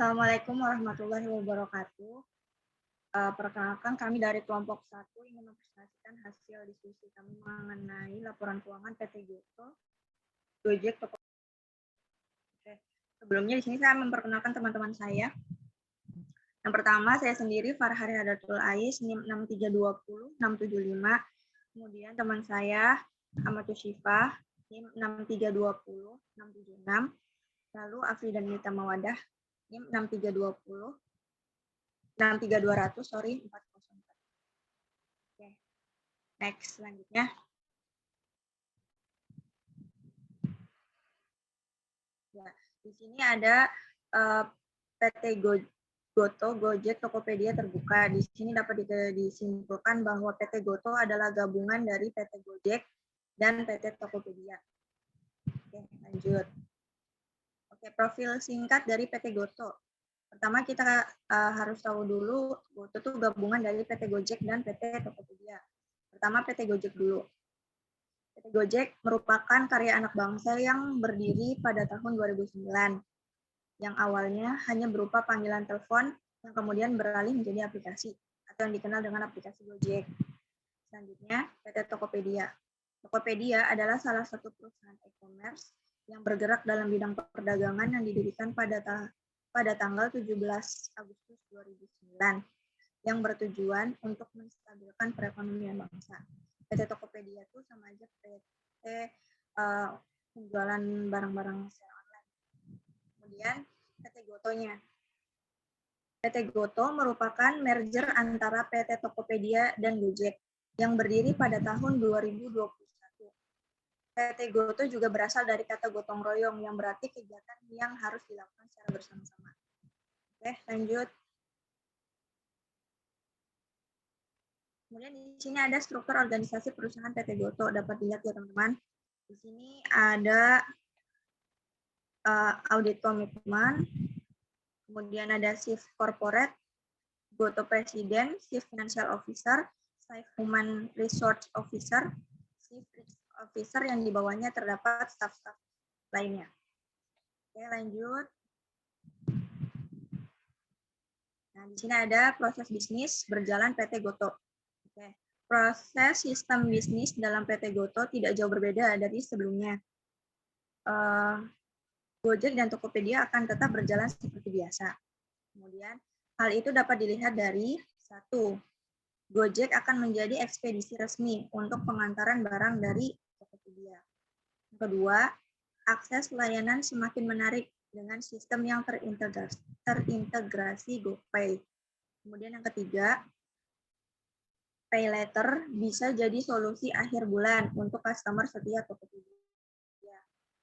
Assalamualaikum warahmatullahi wabarakatuh. Perkenalkan kami dari kelompok 1 ingin mempresentasikan hasil diskusi kami mengenai laporan keuangan PT Goto, Gojek, Oke. Sebelumnya di sini saya memperkenalkan teman-teman saya. Yang pertama saya sendiri Farhari Hadatul Ais, NIM 6320 675. Kemudian teman saya Amatul Syifah, NIM 6320 676. Lalu Afri dan Nita Mawadah, NIM 6320 404. Oke. Next, selanjutnya. Ya, di sini ada PT Goto, Gojek, Tokopedia terbuka. Di sini dapat disimpulkan bahwa PT Goto adalah gabungan dari PT Gojek dan PT Tokopedia. Oke, lanjut. Oke, profil singkat dari PT Goto. Pertama kita harus tahu dulu Goto itu gabungan dari PT Gojek dan PT Tokopedia. Pertama PT Gojek dulu. PT Gojek merupakan karya anak bangsa yang berdiri pada tahun 2009, yang awalnya hanya berupa panggilan telepon yang kemudian beralih menjadi aplikasi atau yang dikenal dengan aplikasi Gojek. Selanjutnya, PT Tokopedia. Tokopedia adalah salah satu perusahaan e-commerce yang bergerak dalam bidang perdagangan yang didirikan pada tanggal 17 Agustus 2009 yang bertujuan untuk menstabilkan perekonomian bangsa. PT Tokopedia itu sama aja PT penjualan barang-barang secara online. Kemudian PT Gotonya. PT Goto merupakan merger antara PT Tokopedia dan Gojek yang berdiri pada tahun 2021. PT Goto juga berasal dari kata gotong royong yang berarti kegiatan yang harus dilakukan secara bersama-sama. Oke, lanjut. Kemudian di sini ada struktur organisasi perusahaan PT Goto. Dapat dilihat ya teman-teman. Di sini ada audit komitmen, kemudian ada Chief Corporate, Goto Presiden, Chief Financial Officer, Chief Human Resource Officer, Chief Risk Officer yang di bawahnya terdapat staf-staf lainnya. Oke, lanjut. Nah, di sini ada proses bisnis berjalan PT Goto. Oke. Proses sistem bisnis dalam PT Goto tidak jauh berbeda dari sebelumnya. Gojek dan Tokopedia akan tetap berjalan seperti biasa. Kemudian, hal itu dapat dilihat dari 1. Gojek akan menjadi ekspedisi resmi untuk pengantaran barang dari Tokopedia. Kedua, akses layanan semakin menarik dengan sistem yang terintegrasi GoPay. Kemudian yang ketiga, Pay Later bisa jadi solusi akhir bulan untuk customer setia Tokopedia.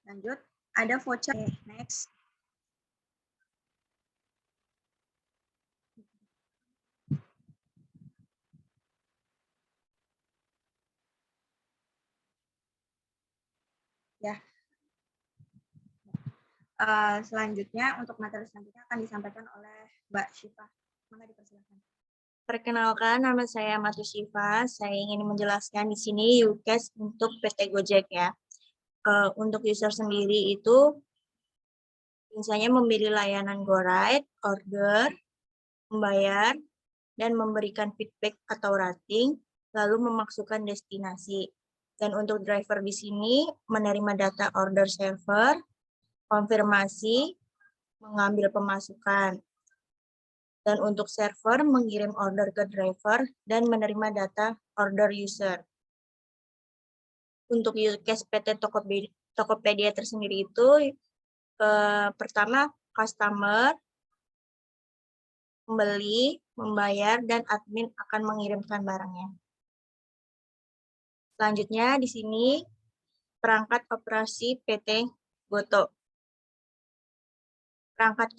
Lanjut, ada voucher. Next. Ya. Selanjutnya untuk materi selanjutnya akan disampaikan oleh Mbak Syifah. Maka dipersilakan. Perkenalkan, nama saya Amatul Syifah. Saya ingin menjelaskan di sini use case untuk PT Gojek ya. Untuk user sendiri itu misalnya membeli layanan GoRide, order, membayar, dan memberikan feedback atau rating, lalu memasukkan destinasi. Dan untuk driver di sini menerima data order server, konfirmasi, mengambil pemasukan. Dan untuk server mengirim order ke driver dan menerima data order user. Untuk use case PT Tokopedia tersendiri itu pertama customer membeli, membayar, dan admin akan mengirimkan barangnya. Selanjutnya di sini perangkat operasi PT Goto. Perangkat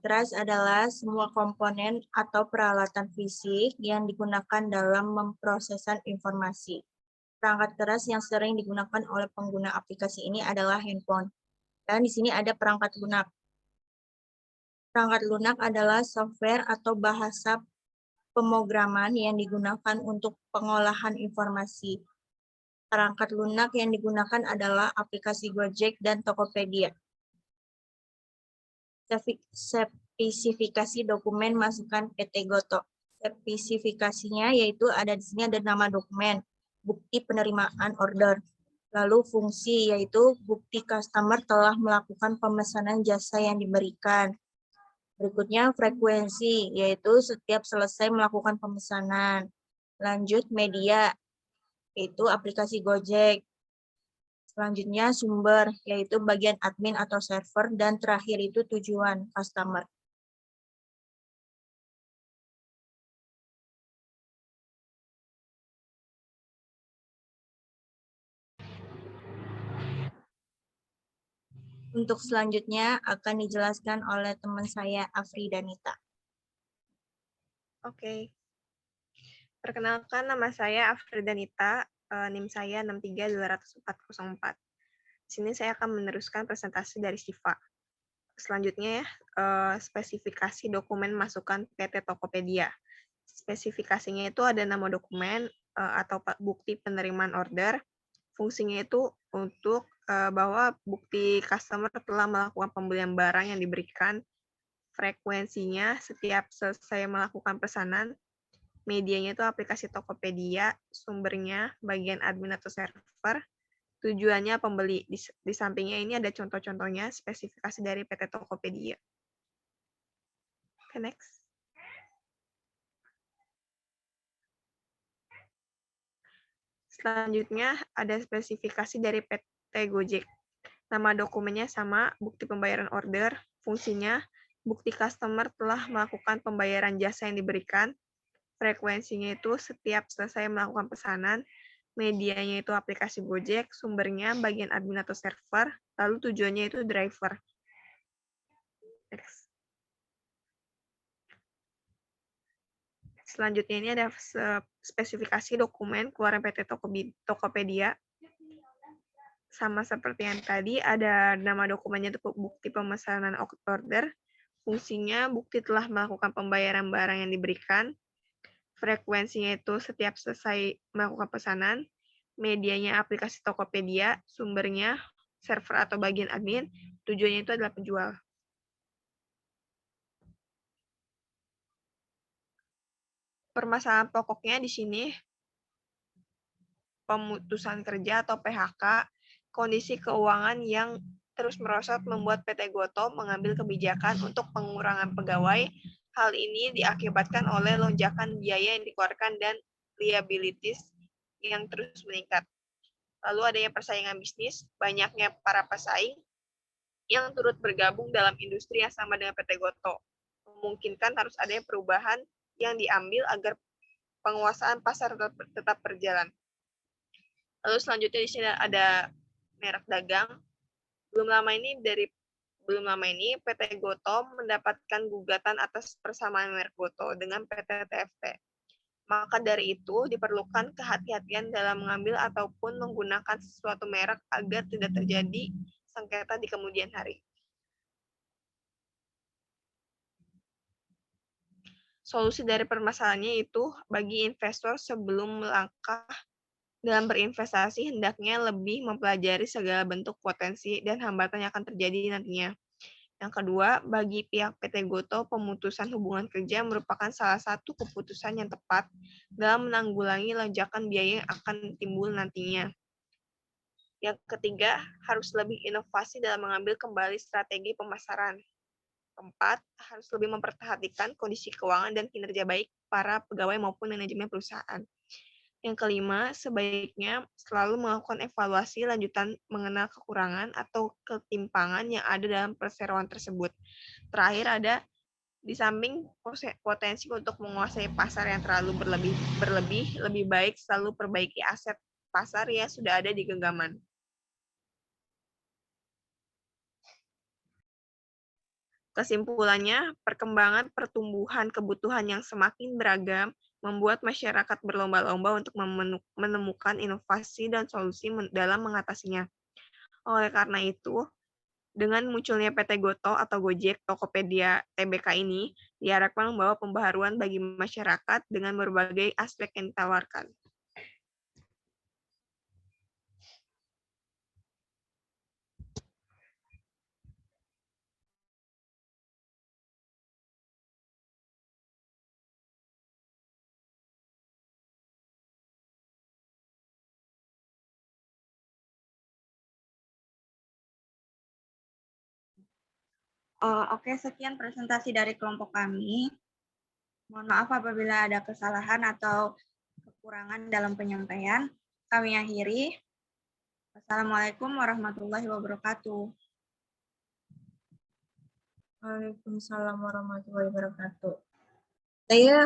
keras adalah semua komponen atau peralatan fisik yang digunakan dalam memprosesan informasi. Perangkat keras yang sering digunakan oleh pengguna aplikasi ini adalah handphone. Dan di sini ada perangkat lunak. Perangkat lunak adalah software atau bahasa pemrograman yang digunakan untuk pengolahan informasi. Perangkat lunak yang digunakan adalah aplikasi Gojek dan Tokopedia. spesifikasi dokumen masukan PT Goto. Spesifikasinya yaitu ada di sini ada nama dokumen, bukti penerimaan order, lalu fungsi yaitu bukti customer telah melakukan pemesanan jasa yang diberikan. Berikutnya frekuensi yaitu setiap selesai melakukan pemesanan. Lanjut media yaitu aplikasi Gojek. Selanjutnya sumber, yaitu bagian admin atau server, dan terakhir itu tujuan customer. Untuk selanjutnya akan dijelaskan oleh teman saya, Afri Danita. Oke. Perkenalkan, nama saya Afridanita, NIM saya 6320404. Di sini saya akan meneruskan presentasi dari Siva. Selanjutnya ya, spesifikasi dokumen masukan PT Tokopedia. Spesifikasinya itu ada nama dokumen atau bukti penerimaan order. Fungsinya itu untuk bahwa bukti customer telah melakukan pembelian barang yang diberikan. Frekuensinya setiap selesai melakukan pesanan. Medianya itu aplikasi Tokopedia, sumbernya bagian admin atau server, tujuannya pembeli. Di sampingnya ini ada contoh-contohnya spesifikasi dari PT Tokopedia. Oke, next. Selanjutnya ada spesifikasi dari PT Gojek. Nama dokumennya sama, bukti pembayaran order, fungsinya bukti customer telah melakukan pembayaran jasa yang diberikan. Frekuensinya itu setiap selesai melakukan pesanan, medianya itu aplikasi Gojek, sumbernya bagian admin atau server, lalu tujuannya itu driver. Next. Selanjutnya ini ada spesifikasi dokumen keluaran PT Tokopedia. Sama seperti yang tadi, ada nama dokumennya itu bukti pemesanan order, fungsinya bukti telah melakukan pembayaran barang yang diberikan, frekuensinya itu setiap selesai melakukan pesanan, medianya aplikasi Tokopedia, sumbernya server atau bagian admin, tujuannya itu adalah penjual. Permasalahan pokoknya di sini pemutusan kerja atau PHK, kondisi keuangan yang terus merosot membuat PT Goto mengambil kebijakan untuk pengurangan pegawai. Hal ini diakibatkan oleh lonjakan biaya yang dikeluarkan dan liabilities yang terus meningkat. Lalu adanya persaingan bisnis, banyaknya para pesaing yang turut bergabung dalam industri yang sama dengan PT Goto. Memungkinkan harus adanya perubahan yang diambil agar penguasaan pasar tetap berjalan. Lalu selanjutnya di sini ada merek dagang. Belum lama ini PT Goto mendapatkan gugatan atas persamaan merek Goto dengan PT TFT. Maka dari itu diperlukan kehati-hatian dalam mengambil ataupun menggunakan sesuatu merek agar tidak terjadi sengketa di kemudian hari. Solusi dari permasalahannya itu bagi investor sebelum melangkah dalam berinvestasi hendaknya lebih mempelajari segala bentuk potensi dan hambatan yang akan terjadi nantinya. Yang kedua, bagi pihak PT Goto, pemutusan hubungan kerja merupakan salah satu keputusan yang tepat dalam menanggulangi lonjakan biaya yang akan timbul nantinya. Yang ketiga, harus lebih inovasi dalam mengambil kembali strategi pemasaran. Keempat, harus lebih memperhatikan kondisi keuangan dan kinerja baik para pegawai maupun manajemen perusahaan. Yang kelima, sebaiknya selalu melakukan evaluasi lanjutan mengenal kekurangan atau ketimpangan yang ada dalam perseroan tersebut. Terakhir ada, di samping potensi untuk menguasai pasar yang terlalu berlebih, lebih baik selalu perbaiki aset pasar yang sudah ada di genggaman. Kesimpulannya, perkembangan pertumbuhan kebutuhan yang semakin beragam membuat masyarakat berlomba-lomba untuk menemukan inovasi dan solusi dalam mengatasinya. Oleh karena itu, dengan munculnya PT Goto atau Gojek Tokopedia Tbk ini, diharapkan membawa pembaharuan bagi masyarakat dengan berbagai aspek yang ditawarkan. Oke, sekian presentasi dari kelompok kami. Mohon maaf apabila ada kesalahan atau kekurangan dalam penyampaian. Kami akhiri. Wassalamualaikum warahmatullahi wabarakatuh. Waalaikumsalam warahmatullahi wabarakatuh. Saya